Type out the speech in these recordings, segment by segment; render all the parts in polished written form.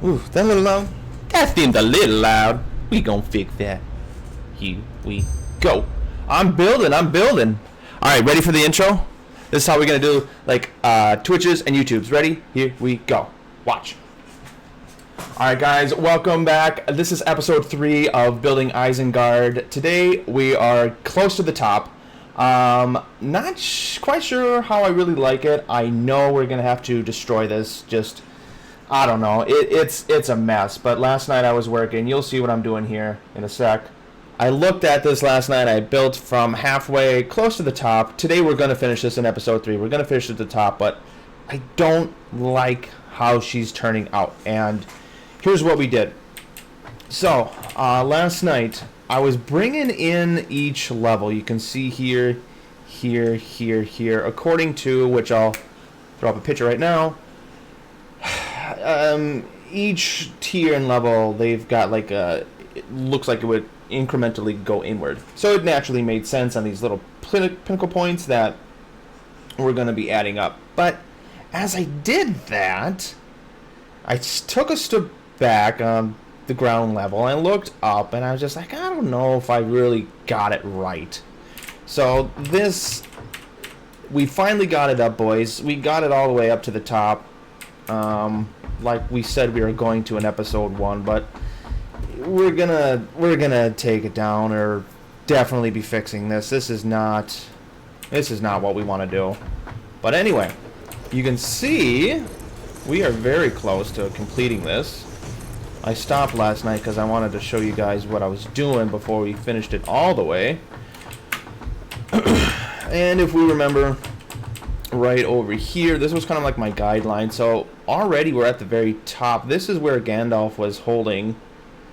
Ooh, that a little loud? That seems a little loud. We gonna fix that. Here we go. I'm building. All right, ready for the intro? This is how we're gonna do like Twitches and YouTubes. Ready? Here we go. Watch. All right, guys, welcome back. This is episode 3 of Building Isengard. Today we are close to the top. Not quite sure how I really like it. I know we're gonna have to destroy this. Just I don't know. It's a mess. But last night I was working. You'll see what I'm doing here in a sec. I looked at this last night. I built from halfway close to the top. Today we're going to finish this in episode 3. We're going to finish at the top, but I don't like how she's turning out. And here's what we did. So, last night I was bringing in each level. You can see here, here, according to, which I'll throw up a picture right now. Each tier and level, they've got like a, it looks like it would incrementally go inward. So it naturally made sense on these little pinnacle points that we're going to be adding up. But as I did that, I took a step back on the ground level and I looked up and I was just like, I don't know if I really got it right. So this, we finally got it up, boys. We got it all the way up to the top. Like we said we were going to in episode 1, but we're gonna take it down, or definitely be fixing this. This is not what we want to do. But anyway, you can see we are very close to completing this. I stopped last night because I wanted to show you guys what I was doing before we finished it all the way. And if we remember right over here, this was kind of like my guideline. So already we're at the very top. This is where Gandalf was holding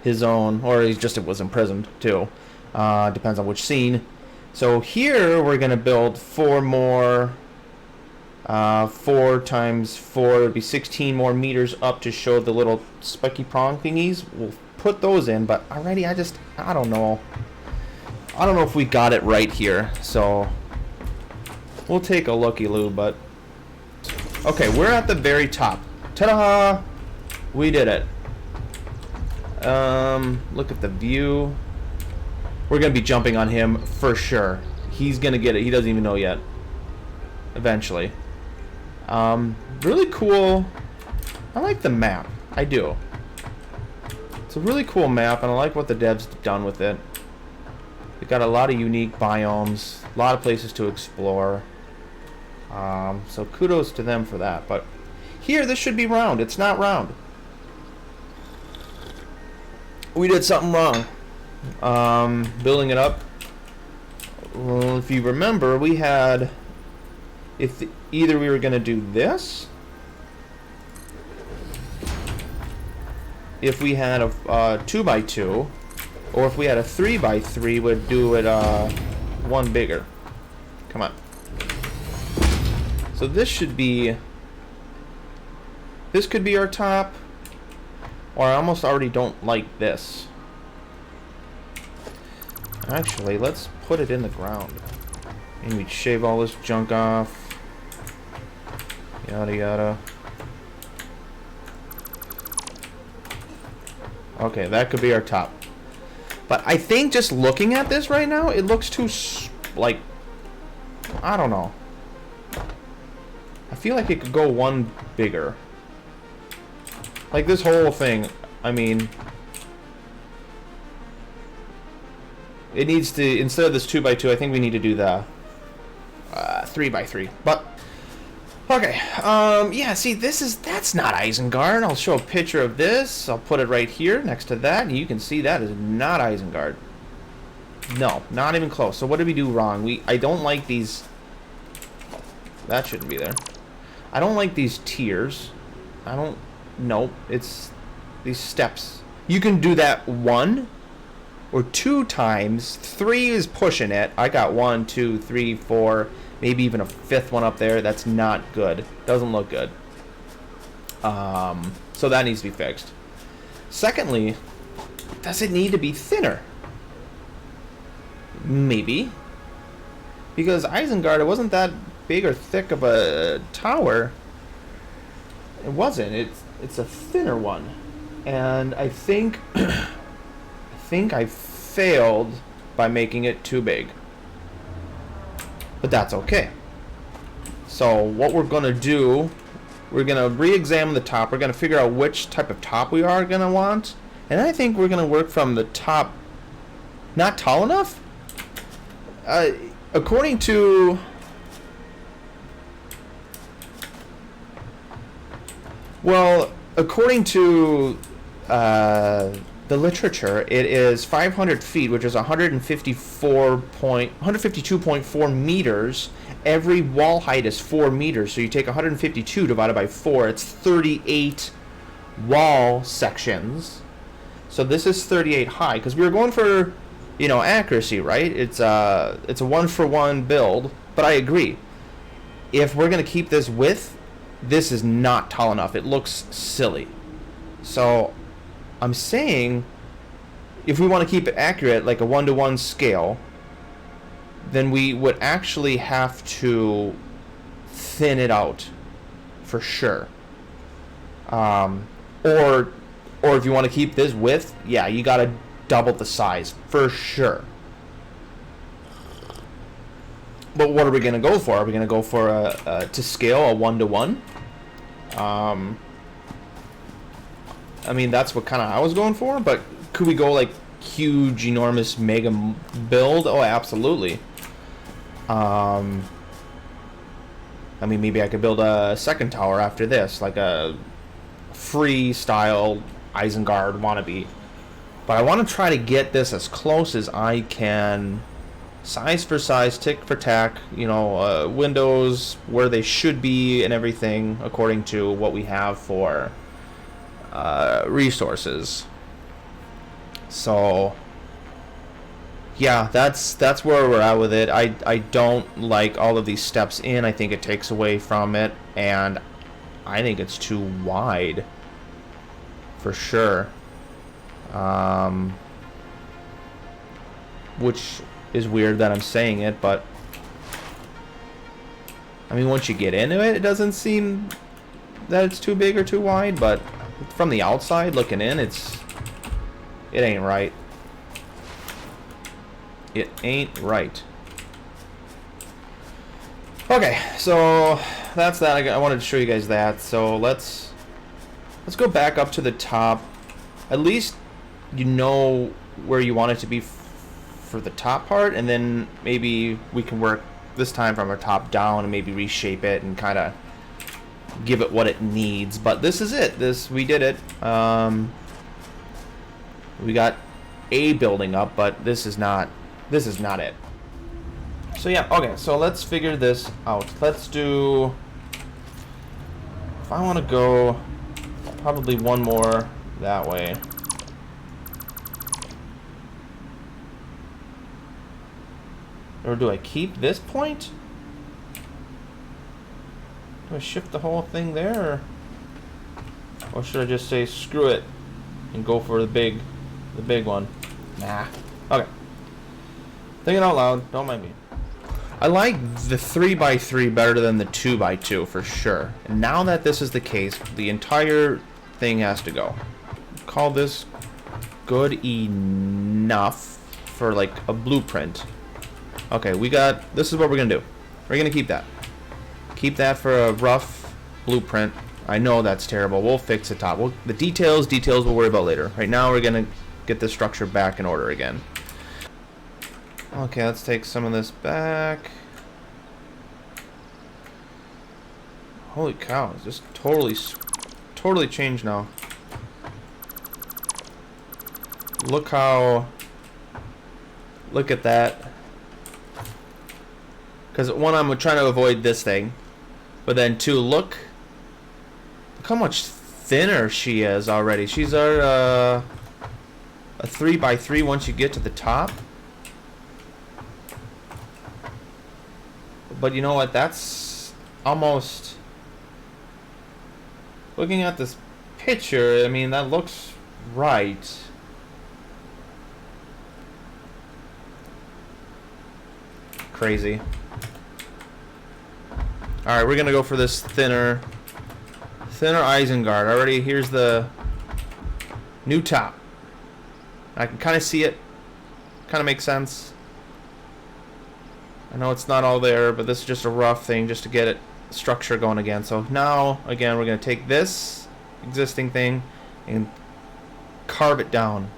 his own, or he just was imprisoned too. Depends on which scene. So here we're gonna build 4 more. 4 times 4 would be 16 more meters up to show the little spiky prong thingies. We'll put those in, but already I don't know. I don't know if we got it right here. So we'll take a looky-loo, but okay, we're at the very top. Ta-da! We did it. Look at the view. We're gonna be jumping on him for sure. He's gonna get it. He doesn't even know yet. Eventually. Really cool. I like the map. I do. It's a really cool map, and I like what the devs done with it. They got a lot of unique biomes, a lot of places to explore. So kudos to them for that. But here, this should be round. It's not round. We did something wrong. Building it up. Well, if you remember, we had, either we were going to do this, if we had a 2x2, or if we had a 3x3, we'd do it 1 bigger. Come on. So this should be, this could be our top. Or I almost already don't like this. Actually, let's put it in the ground. And we'd shave all this junk off. Yada yada. Okay, that could be our top. But I think just looking at this right now, it looks too, like, I don't know. I feel like it could go 1 bigger. Like this whole thing, I mean, it needs to, instead of this 2x2, I think we need to do the 3x3. But okay, yeah. See, that's not Isengard. I'll show a picture of this. I'll put it right here next to that, and you can see that is not Isengard. No, not even close. So what did we do wrong? I don't like these. That shouldn't be there. I don't like these tiers. I don't. Nope, it's these steps. You can do that 1 or 2 times. 3 is pushing it. I got 1, 2, 3, 4, maybe even a 5th one up there. That's not good. Doesn't look good. So that needs to be fixed. Secondly, does it need to be thinner? Maybe. Because Isengard, it wasn't that big or thick of a tower. It wasn't. It's a thinner one. And I think I think I failed by making it too big. But that's okay. So what we're going to do, we're going to re-examine the top. We're going to figure out which type of top we are going to want. And I think we're going to work from the top not tall enough. According to... Well, according to the literature, it is 500 feet, which is 152.4 meters. Every wall height is 4 meters, so you take 152 divided by 4. It's 38 wall sections. So this is 38 high, because we were going for, you know, accuracy, right? It's a 1-for-1 build, but I agree. If we're going to keep this width, this is not tall enough. It looks silly. So I'm saying if we want to keep it accurate, like a 1-to-1 scale, then we would actually have to thin it out for sure. Or if you want to keep this width, yeah, you got to double the size for sure. But what are we going to go for? Are we going to go for to scale a 1-to-1? I mean, that's what kind of I was going for, but could we go like huge, enormous, mega build? Oh, absolutely. I mean, maybe I could build a second tower after this, like a freestyle Isengard wannabe. But I want to try to get this as close as I can, size for size, tick for tack, you know, windows where they should be and everything according to what we have for resources. So yeah, that's where we're at with it. I don't like all of these steps in. I think it takes away from it, and I think it's too wide for sure. Which is weird that I'm saying it, but I mean, once you get into it, it doesn't seem that it's too big or too wide, but from the outside looking in, it ain't right. It ain't right. Okay, so that's that. I wanted to show you guys that. So let's go back up to the top. At least you know where you want it to be for the top part, and then maybe we can work this time from our top down and maybe reshape it and kind of give it what it needs. But this is it. We did it. We got a building up, but this is not it. So yeah, okay, so let's figure this out. Let's do, if I want to go probably one more that way. Or do I keep this point? Do I shift the whole thing there? Or should I just say screw it and go for the big one? Nah. Okay. Thinking out loud, don't mind me. I like the 3x3 better than the 2x2 for sure. And now that this is the case, the entire thing has to go. Call this good enough for like a blueprint. Okay, this is what we're gonna do. We're gonna keep that. Keep that for a rough blueprint. I know that's terrible. We'll fix the top. The details we'll worry about later. Right now we're gonna get the structure back in order again. Okay, let's take some of this back. Holy cow, it's just totally changed now. Look at that. Because one, I'm trying to avoid this thing. But then two, look how much thinner she is already. She's a 3x3 once you get to the top. But you know what? That's almost... Looking at this picture, I mean, that looks right. Crazy. Alright, we're gonna go for this thinner Isengard. Already, here's the New top. I can kind of see it. Kind of makes sense. I know it's not all there, but this is just a rough thing just to get it structure going again. So now, again, we're going to take this existing thing and carve it down.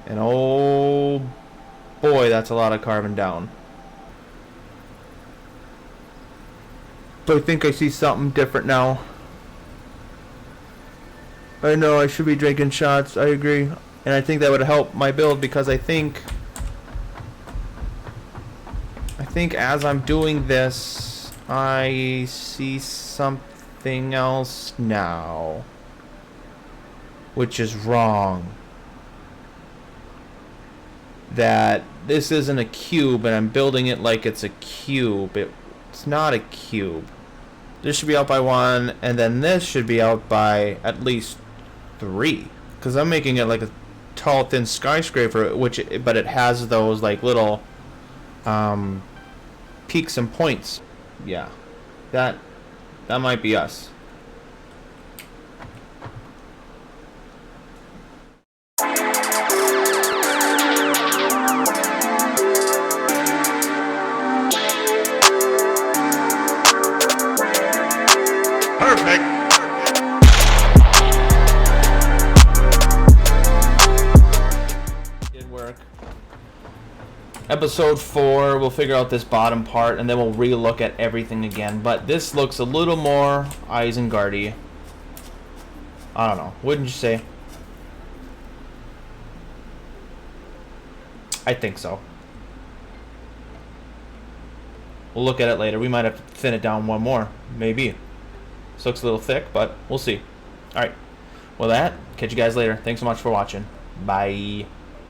And oh boy, that's a lot of carving down. But I think I see something different now. I know I should be drinking shots, I agree. And I think that would help my build because I think as I'm doing this, I see something else now. Which is wrong. That this isn't a cube and I'm building it like it's a cube. It's not a cube. This should be out by 1, and then this should be out by at least 3. Because I'm making it like a tall, thin skyscraper, but it has those like little peaks and points. Yeah, that might be us. Perfect. Did work. Episode 4, we'll figure out this bottom part, and then we'll re-look at everything again. But this looks a little more Isengard-y. I don't know. Wouldn't you say? I think so. We'll look at it later. We might have to thin it down one more. Maybe. This looks a little thick, but we'll see. Alright. Well, catch you guys later. Thanks so much for watching. Bye.